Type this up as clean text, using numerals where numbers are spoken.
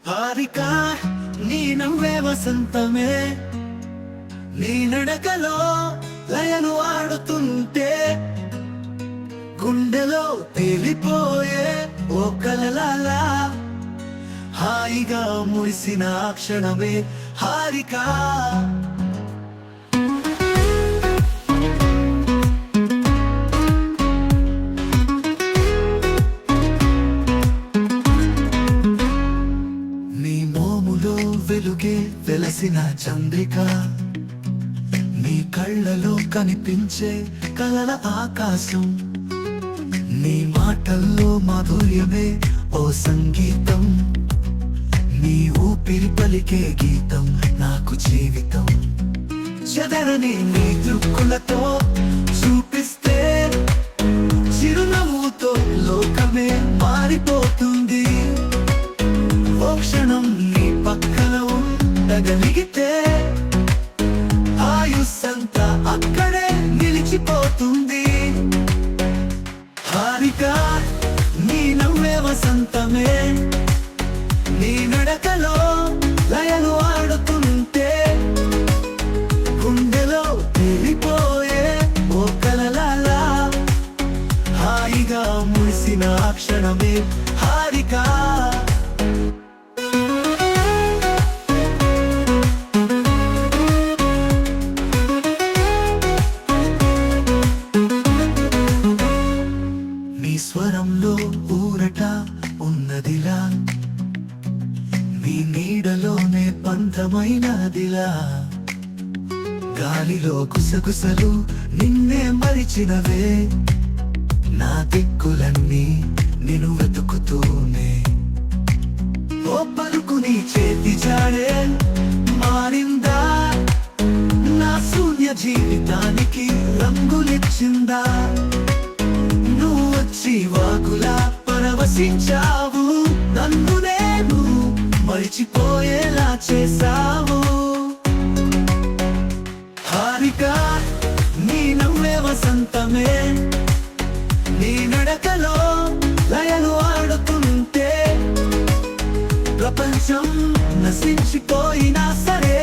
హారిక నీ నవ్వే వసంతమే, నీ నడకలో లయను ఆడుతుంటే గుండెలో తేలిపోయే ఓ కలలాలా హాయిగా మురిసిన క్షణమే హారిక. నీ మోములో వెలుగే వెలసిన చంద్రిక, నీ కళ్ళలో కనిపించే కలల ఆకాశం, నీ మాటల్లో మాధుర్యమే ఓ సంగీతం, నీ ఊపిరి పలికే గీతం నాకు జీవితం. చెదరని నీ దృక్కులతో చూపిస్తే చిరునవ్వుతో లోకమే మారిపోతుంది. ఓ క్షణం నీ పక్కన ఉండగలిగితే ఆయుస్సంతా అక్కడే నిలిచిపోతుంది. హారిక నీ నవ్వే వసంతమే, నీ నడకలో లయలు ఆడుతుంటే గుండెలో తేలిపోయే ఓ కలలాలా హాయిగా మురిసిన క్షణమే హారిక. నీ స్వరంలో ఊరట ఉన్నదిలా, నీ నీడలోనే బంధమైనదిలా, గాలిలో గుసగుసలు నిన్నే మరిచినవే, నా దిక్కులన్నీ నిన్ను వెతుకుతూనే. ఓ పలుకు నీ చేతి జాడే మారిందా, నా శూన్య జీవితానికి రంగులిచ్చిందా, నువ్వు వచ్చి వాగులా పరవశించావు, నన్ను నేను మరిచిపోయేలా చేసావు. హారిక నీ నవ్వే వసంతమే, నీ నడకలో లయలు ఆడుతుంటే ప్రపంచం నశించిపోయినా సరే